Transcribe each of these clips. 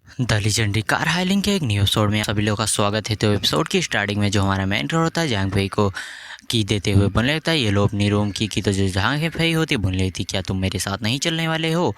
The legendary car हायलिंग के एक new episode में सभी लोगों का स्वागत है। तो एपिसोड की स्टार्टिंग में जो हमारा मेंटर होता है जहांग फई को की देते हुए बोलने लगता है ये लो अपनी रूम की तो जो जहांग फई होती बोलने लगती क्या तुम मेरे साथ नहीं चलने वाले हो,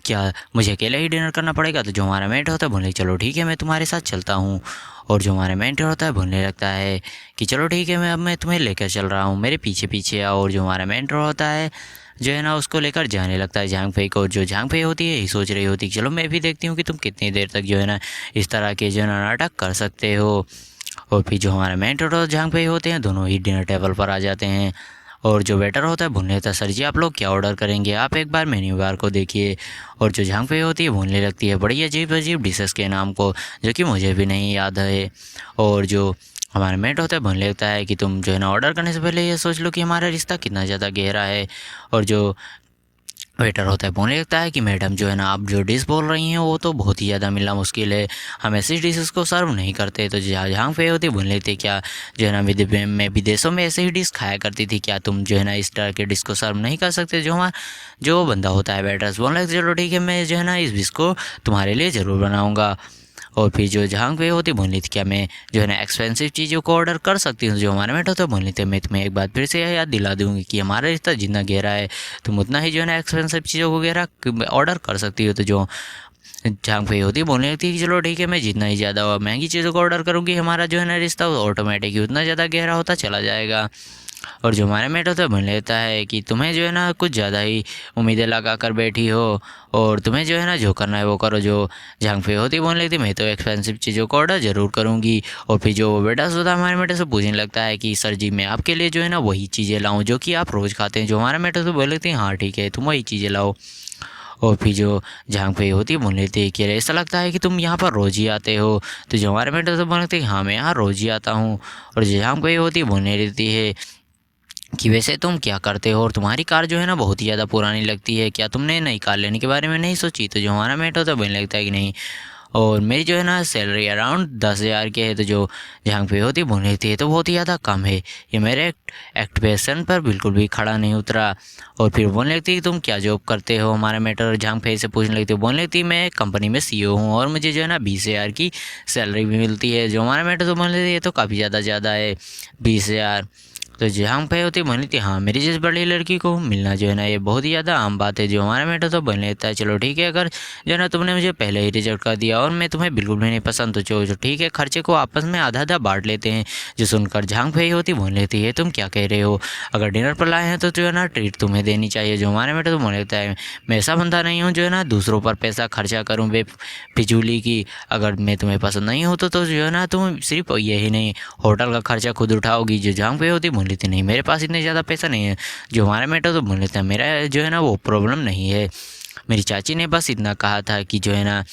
क्या मुझे अकेला ही डिनर करना पड़ेगा। तो जो हमारा मेंटर होता है बोलने चलो ठीक है मैं तुम्हारे साथ चलता हूँ। और जो हमारा मेंटर होता है बोलने लगता है कि चलो ठीक है मैं तुम्हें लेकर चल रहा हूँ, मेरे पीछे पीछे आओ। और जो हमारा मेंटर होता है जो है ना उसको लेकर जाने लगता है झांग फई को। जो झांग फई होती है ये सोच रही होती है कि चलो मैं भी देखती हूँ कि तुम कितनी देर तक जो है ना इस तरह के जो है ना नाटक कर सकते हो। और फिर जो हमारा मेंटर और झांग फई होते हैं दोनों ही डिनर टेबल पर आ जाते हैं। और जो वेटर होता है बोलने लगता है सर जी आप लोग क्या ऑर्डर करेंगे, आप एक बार मेन्यू बार को देखिए। और जो झांग फई होती है बोलने लगती है बड़ी अजीब अजीब डिशेस के नाम को जो कि मुझे भी नहीं याद है। और जो हमारा मेट होता है बोलने लगता है कि तुम जो है ना ऑर्डर करने से पहले ये सोच लो कि हमारा रिश्ता कितना ज़्यादा गहरा है। और जो वेटर होता है बोलने लगता है कि मैडम जो है ना आप जो डिश बोल रही हैं वो तो बहुत ही ज़्यादा मिलना मुश्किल है, हम ऐसी डिशेस को सर्व नहीं करते। तो जहाँ पे होती बोलने लगती क्या जो है ना मैं विदेशों में ऐसे ही डिश खाया करती थी, क्या तुम जो है ना इस तरह के डिश को सर्व नहीं कर सकते। जो बंदा होता है वेटर्स बोलने लगता है चलो ठीक है मैं जो है ना इस डिश को तुम्हारे लिए ज़रूर बनाऊँगा। और फिर जो जहाँ पे होती बोल रही थी क्या मैं जो है ना एक्सपेंसिव चीज़ों को ऑर्डर कर सकती हूँ। जो हमारे मेट होता है बोल रही थी मैं तुम्हें एक बात फिर से याद दिला दूँगी कि हमारा रिश्ता जितना गहरा है तुम उतना ही जो है ना एक्सपेंसिव चीज़ों को गहरा ऑर्डर कर सकती हो। तो जो जहाँ पे होती है बोलने लगती है कि चलो ठीक है मैं जितना ही ज़्यादा महंगी चीज़ों को ऑर्डर करूँगी हमारा जो है ना रिश्ता ऑटोमेटिक ही उतना ज़्यादा गहरा होता चला जाएगा। और जो हमारा मेट होता है बोलने लगता है कि तुम्हें जो है ना कुछ ज़्यादा ही उम्मीदें लगा कर बैठी हो और तुम्हें जो है ना जो करना है वो करो। जो झांग फई होती बोलने लगती मैं तो एक्सपेंसिव चीज़ों को ऑर्डर ज़रूर करूँगी। और फिर जो बेटा होता है हमारे बेटे से पूछने लगता है कि सर जी मैं आपके लिए जो है ना वही चीज़ें लाऊँ जो कि आप रोज़ खाते हैं। जो हमारा बेटा तो बोल लेते हैं हाँ ठीक है तुम वही चीज़ें लाओ। और फिर जो झांग फई होती है बोल लेती है कि अरे ऐसा लगता है कि तुम यहाँ पर रोज़ ही आते हो। तो जो हमारे बेटे तो बोलते हैं हाँ मैं यहाँ रोज़ ही आता हूँ। और जो झांग फई होती है बोलने रहती है कि वैसे तुम क्या करते हो और तुम्हारी कार जो है ना बहुत ही ज़्यादा पुरानी लगती है, क्या तुमने नई कार लेने के बारे में नहीं सोची। तो जो हमारा मेट होता है बोलने लगता है कि नहीं और मेरी जो है ना सैलरी अराउंड 10,000 के है। तो जो जहाँ पे होती बोलने लगती है तो बहुत ही ज़्यादा कम है, ये मेरे एक्टिवेशन पर बिल्कुल भी खड़ा नहीं उतरा। और फिर बोलने लगती है तुम क्या जॉब करते हो। हमारा मेटर झांग फई से पूछने लगती है बोलने लगती है मैं कंपनी में CEO हूँ और मुझे जो है ना 20,000 की सैलरी भी मिलती है। जो हमारा मेटर तो बोलने लगती है तो काफ़ी ज़्यादा है 20,000। तो जहाँ पे होती बनी थी हाँ मेरी जैसी बड़ी लड़की को मिलना जो है ना ये बहुत ही ज़्यादा आम बात है। जो हमारा बेटा तो बन लेता है चलो ठीक है अगर जो है ना तुमने मुझे पहले ही रिजेक्ट कर दिया और मैं तुम्हें बिल्कुल भी नहीं पसंद तो जो ठीक है खर्चे को आपस में आधा आधा बांट लेते हैं। जो सुनकर झांग फई होती बोल लेती है तुम क्या कह रहे हो, अगर डिनर पर लाए हैं तो जो है ना ट्रीट तुम्हें देनी चाहिए। जो हमारे बेटा तो बोल लेता है मैं ऐसा बंदा नहीं हूँ जो है ना दूसरों पर पैसा खर्चा करूँ फिजूली की, अगर मैं तुम्हें पसंद नहीं हो तो जो है ना तुम सिर्फ यही नहीं होटल का खर्चा खुद उठाओगी। जो जहाँ पे होती बोल लेती नहीं मेरे पास इतने ज़्यादा पैसा नहीं है। जो हमारा मेटर तो बोल लेता है मेरा जो है ना वो प्रॉब्लम नहीं है, मेरी चाची ने बस इतना कहा था कि जो है ना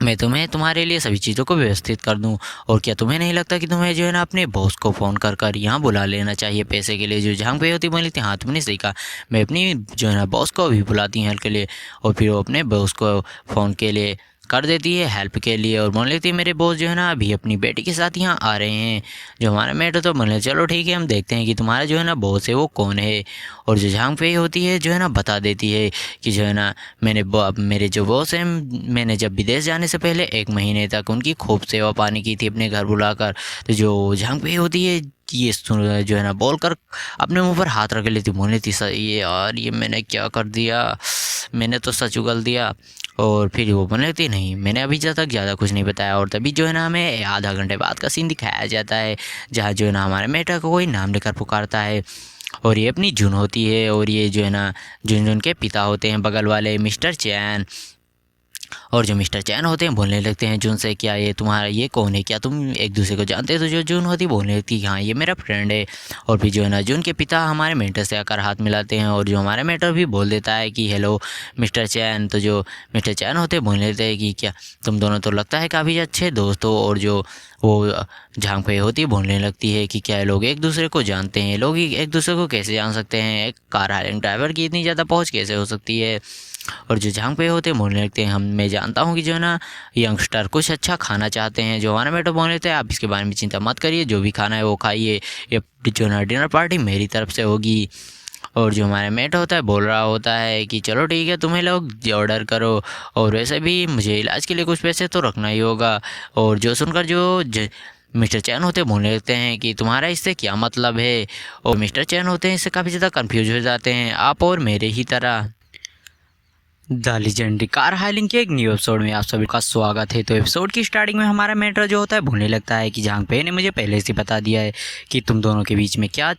मैं तुम्हें तुम्हारे लिए सभी चीज़ों को व्यवस्थित कर दूं। और क्या तुम्हें नहीं लगता कि तुम्हें जो है ना अपने बॉस को फ़ोन कर कर यहाँ बुला लेना चाहिए पैसे के लिए। जो जहाँ पे होती बोली थी हाँ तुमने सही कहा, मैं अपनी जो है ना बॉस को भी बुलाती हूँ हेल्प के लिए। और फिर वो अपने बॉस को फ़ोन के लिए कर देती है हेल्प के लिए और बोल लेती है मेरे बॉस जो है ना अभी अपनी बेटी के साथ यहाँ आ रहे हैं। जो हमारा मेट तो बोले चलो ठीक है हम देखते हैं कि तुम्हारा जो है ना बॉस है वो कौन है। और जो झांग फई होती है जो है ना बता देती है कि जो है ना मेरे जो बॉस हैं मैंने जब विदेश जाने से पहले 1 महीने तक उनकी खूब सेवा पानी की थी अपने घर बुलाकर। तो जो झांग फई होती है ये जो है ना बोलकर अपने मुंह पर हाथ रख लेती बोलने थी ये यार ये मैंने क्या कर दिया, मैंने तो सच उगल दिया। और फिर वो बोलने लगती नहीं मैंने अभी तक ज़्यादा कुछ नहीं बताया। और तभी जो है ना हमें आधा घंटे बाद का सीन दिखाया जाता है जहाँ जो है ना हमारे मेटा को कोई नाम लेकर पुकारता है और ये अपनी जून होती है और ये जो है ना जून के पिता होते हैं बगल वाले मिस्टर चैन। और जो मिस्टर चैन होते हैं बोलने लगते हैं जून से क्या ये तुम्हारा ये कौन है, क्या तुम एक दूसरे को जानते हो। तो जो जून होती बोलने लगती है हाँ ये मेरा फ्रेंड है। और फिर जो है ना जून के पिता हमारे मेंटर से आकर हाथ मिलाते हैं और जो हमारे मेंटर भी बोल देता है कि हेलो मिस्टर चैन। तो जो मिस्टर चैन होते हैं बोलने लगते हैं कि क्या तुम दोनों तो लगता है काफ़ी अच्छे दोस्त हो। और जो वो झांग फई होती है बोलने लगती है कि क्या लोग एक दूसरे को जानते हैं, लोग एक दूसरे को कैसे जान सकते हैं, एक कार हायरिंग ड्राइवर की इतनी ज़्यादा पहुँच कैसे हो सकती है। और जो जहाँ पे होते हैं बोलने लगते हैं मैं जानता हूँ कि जो है ना यंगस्टर कुछ अच्छा खाना चाहते हैं। जो हमारा बेटा बोलने लगते हैं आप इसके बारे में चिंता मत करिए, जो भी खाना है वो खाइए, ये जो है ना डिनर पार्टी मेरी तरफ से होगी। और जो हमारा मेट होता है बोल रहा होता है कि चलो ठीक है, तुम्हें लोग ऑर्डर करो, और वैसे भी मुझे इलाज के लिए कुछ पैसे तो रखना ही होगा। और जो सुनकर जो मिस्टर चैन होते बोलने लगते हैं कि तुम्हारा इससे क्या मतलब है। और मिस्टर चैन होते हैं इससे काफ़ी ज़्यादा कंफ्यूज हो जाते हैं, आप और मेरे ही तरह। द लेजेंडरी कार हाइलिंग के एक न्यू एपिसोड में आप सभी का स्वागत है। तो एपिसोड की स्टार्टिंग में हमारा मैटर जो होता है भूलने लगता है कि झांग फे ने मुझे पहले से बता दिया है कि तुम दोनों के बीच में क्या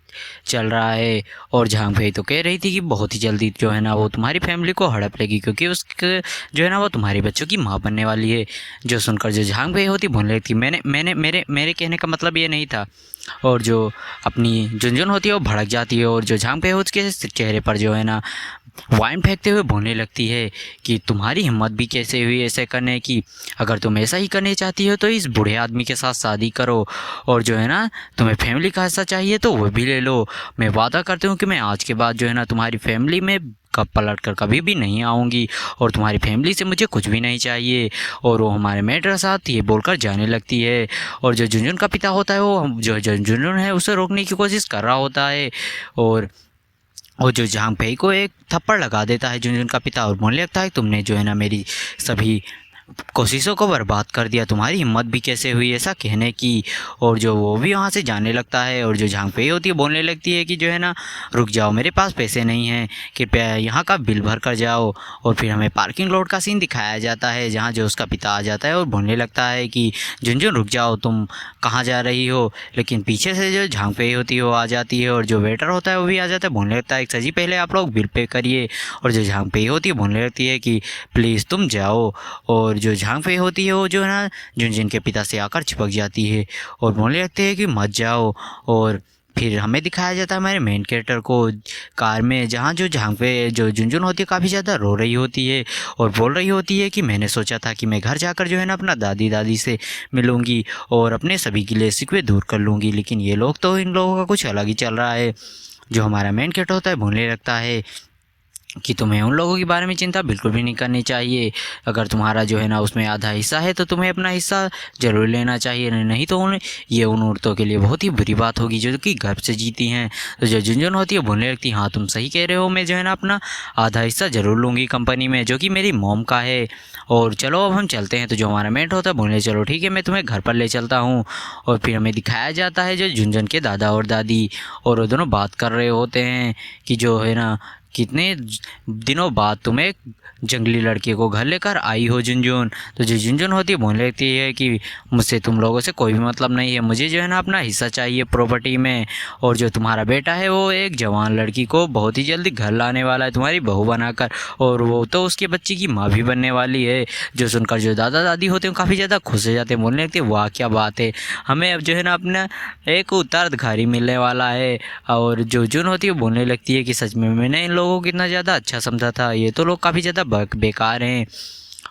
चल रहा है। और झांग फे तो कह रही थी कि बहुत ही जल्दी जो है ना वो तुम्हारी फैमिली को हड़प लेगी, क्योंकि उसके जो है ना वो तुम्हारे बच्चों की माँ बनने वाली है। जो सुनकर जो झांग फे होती भूलने लगती मैंने मेरे कहने का मतलब ये नहीं था। और जो अपनी झुनझुन होती है वो भड़क जाती है, और जो झांग फे है उसके चेहरे पर जो है ना वाइन फेंकते हुए बोलने लगती है कि तुम्हारी हिम्मत भी कैसे हुई ऐसे करने की। अगर तुम ऐसा ही करने चाहती हो तो इस बूढ़े आदमी के साथ शादी करो, और जो है ना तुम्हें फैमिली का हिस्सा चाहिए तो वो भी ले लो। मैं वादा करती हूँ कि मैं आज के बाद जो है ना तुम्हारी फैमिली में कब पलट कर कभी भी नहीं आऊँगी, और तुम्हारी फैमिली से मुझे कुछ भी नहीं चाहिए। और वो हमारे मेटर साथ ये बोलकर जाने लगती है। और जो झुनझुन का पिता होता है वो जो झुनझुन है उसे रोकने की कोशिश कर रहा होता है, और जो झांग फे को एक थप्पड़ लगा देता है झुनझुन का पिता, और बोलने लगता है तुमने जो है ना मेरी सभी कोशिशों को बर्बाद कर दिया, तुम्हारी हिम्मत भी कैसे हुई ऐसा कहने की। और जो वो भी वहाँ से जाने लगता है, और जो झांग फे होती है बोलने लगती है कि जो है ना रुक जाओ, मेरे पास पैसे नहीं हैं, कृपया यहाँ का बिल भर कर जाओ। और फिर हमें पार्किंग लॉट का सीन दिखाया जाता है जहाँ जो उसका पिता आ जाता है और बोलने लगता है कि झुनझुन रुक जाओ, तुम कहाँ जा रही हो। लेकिन पीछे से जो झांग फे होती है वो आ जाती है, और जो वेटर होता है वो भी आ जाता है। बोलने लगता है सर जी पहले आप लोग बिल पे करिए। और जो झांग फे होती है बोलने लगती है कि प्लीज़ तुम जाओ। और जो झांग फे होती है वो जो है ना झुनझुन के पिता से आकर चिपक जाती है और बोलने लगते हैं कि मत जाओ। और फिर हमें दिखाया जाता है हमारे मेन कैरेक्टर को कार में, जहाँ जो झांग फे जो झुनझुन होती है काफ़ी ज़्यादा रो रही होती है और बोल रही होती है कि मैंने सोचा था कि मैं घर जाकर जो है ना अपना दादी से मिलूँगी और अपने सभी गिले शिकवे दूर कर लूँगी, लेकिन ये लोग तो इन लोगों का कुछ अलग ही चल रहा है। जो हमारा मेन कैरेक्टर होता है बोलने लगता है कि तुम्हें उन लोगों के बारे में चिंता बिल्कुल भी नहीं करनी चाहिए। अगर तुम्हारा जो है ना उसमें आधा हिस्सा है तो तुम्हें अपना हिस्सा ज़रूर लेना चाहिए, नहीं तो उन औरतों के लिए बहुत ही बुरी बात होगी जो कि गर्भ से जीती हैं। तो जो झुनझुन होती है बोलने लगती है हाँ तुम सही कह रहे हो, मैं जो है ना अपना आधा हिस्सा ज़रूर लूँगी कंपनी में जो कि मेरी मॉम का है। और चलो अब हम चलते हैं। तो जो हमारा मेट होता है बोलने चलो ठीक है मैं तुम्हें घर पर ले चलता हूँ। और फिर हमें दिखाया जाता है जो झुनझुन के दादा और दादी, और वो दोनों बात कर रहे होते हैं कि जो है ना कितने दिनों बाद तुम एक जंगली लड़के को घर लेकर आई हो झुनझुन। तो जो झुनझुन होती है बोलने लगती है कि मुझसे तुम लोगों से कोई भी मतलब नहीं है, मुझे जो है ना अपना हिस्सा चाहिए प्रॉपर्टी में। और जो तुम्हारा बेटा है वो एक जवान लड़की को बहुत ही जल्दी घर लाने वाला है तुम्हारी बहू बनाकर, और वो तो उसके बच्चे की माँ भी बनने वाली है। जो सुनकर जो दादा दादी होते हैं काफ़ी ज़्यादा खुश हो जाते हैं, बोलने लगते हैं वाह क्या बात है, हमें अब जो है ना अपना एक उत्तराधिकारी मिलने वाला है। और जो जुन होती है बोलने लगती है कि सच में मैंने इन लोगों को कितना ज़्यादा अच्छा समझा था, ये तो लोग काफ़ी ज़्यादा बेकार हैं।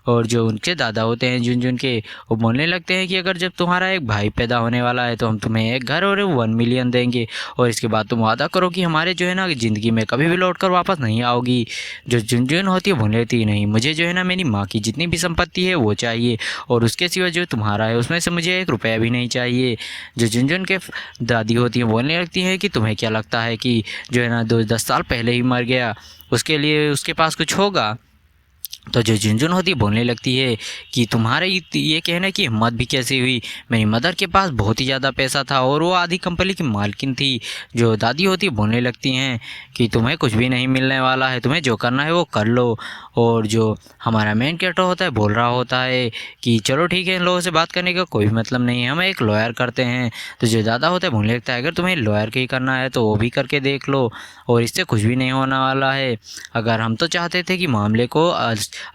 और जो उनके दादा होते हैं झुनझुन के, वो बोलने लगते हैं कि अगर जब तुम्हारा एक भाई पैदा होने वाला है तो हम तुम्हें एक घर और 1 मिलियन देंगे, और इसके बाद तुम वादा करो कि हमारे जो है ना ज़िंदगी में कभी भी लौट कर वापस नहीं आओगी। जो झुनझुन होती है बोलने लगती है नहीं, मुझे जो है ना मेरी माँ की जितनी भी संपत्ति है वो चाहिए, और उसके सिवा जो तुम्हारा है उसमें से मुझे 1 रुपया भी नहीं चाहिए। जो झुनझुन के दादी होती हैं बोलने लगती हैं कि तुम्हें क्या लगता है कि जो है ना 10 साल पहले ही मर गया, उसके लिए उसके पास कुछ होगा। तो जो झुनझुन होती बोलने लगती है कि तुम्हारे ये कहना कि हिम्मत भी कैसी हुई, मेरी मदर के पास बहुत ही ज़्यादा पैसा था और वो आधी कंपनी की मालकिन थी। जो दादी होती बोलने लगती हैं कि तुम्हें कुछ भी नहीं मिलने वाला है, तुम्हें जो करना है वो कर लो। और जो हमारा मेन कैरेक्टर होता है बोल रहा होता है कि चलो ठीक है इन लोगों से बात करने का कोई मतलब नहीं है, हम एक लॉयर करते हैं। तो जो दादा होता है बोलने लगता है अगर तुम्हें लॉयर के ही करना है तो वो भी करके देख लो, और इससे कुछ भी नहीं होने वाला है। अगर हम तो चाहते थे कि मामले को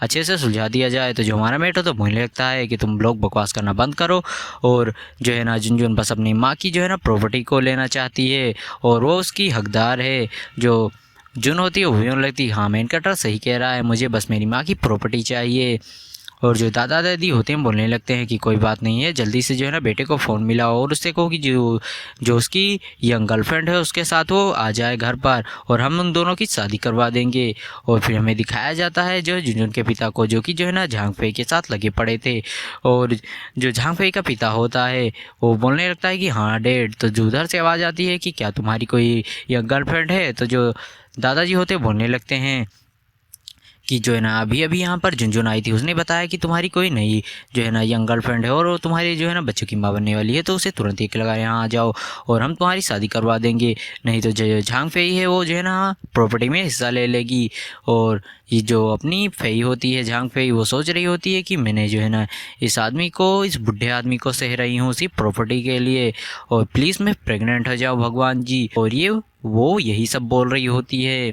अच्छे से सुलझा दिया जाए। तो जो हमारा मेट हो तो बोलने लगता है कि तुम लोग बकवास करना बंद करो, और जो है ना झुनझुन बस अपनी माँ की जो है ना प्रॉपर्टी को लेना चाहती है और वो उसकी हकदार है। जो जुन होती है वो भी लगती है हाँ मेन कैरेक्टर सही कह रहा है, मुझे बस मेरी माँ की प्रॉपर्टी चाहिए। और जो दादा दादी होते हैं बोलने लगते हैं कि कोई बात नहीं है, जल्दी से जो है ना बेटे को फ़ोन मिला और उससे कहो कि जो उसकी यंग गर्लफ्रेंड है उसके साथ वो आ जाए घर पर और हम उन दोनों की शादी करवा देंगे। और फिर हमें दिखाया जाता है जो झुनझुन के पिता को, जो कि जो है ना झांग फे के साथ लगे पड़े थे। और जो झांग फे का पिता होता है वो बोलने लगता है कि हाँ डैड। तो जो उधर से आवाज़ आती है कि क्या तुम्हारी कोई यंग गर्लफ्रेंड है। तो जो दादाजी होते बोलने लगते हैं कि जो है ना अभी अभी यहाँ पर झुनझुन आई थी, उसने बताया कि तुम्हारी कोई नई जो है ना यंग गर्लफ्रेंड है और वो तुम्हारी जो है ना बच्चों की माँ बनने वाली है, तो उसे तुरंत एक लगा यहाँ आ जाओ और हम तुम्हारी शादी करवा देंगे, नहीं तो जो झांग फेई है वो जो है ना प्रॉपर्टी में हिस्सा ले लेगी। और ये जो अपनी फेई होती है झांग फेई, वो सोच रही होती है कि मैंने जो है ना इस आदमी को, इस बुढ़े आदमी को सह रही हूँ उसी प्रॉपर्टी के लिए, और प्लीज़ मैं प्रेग्नेंट हो जाओ भगवान जी। और ये वो यही सब बोल रही होती है।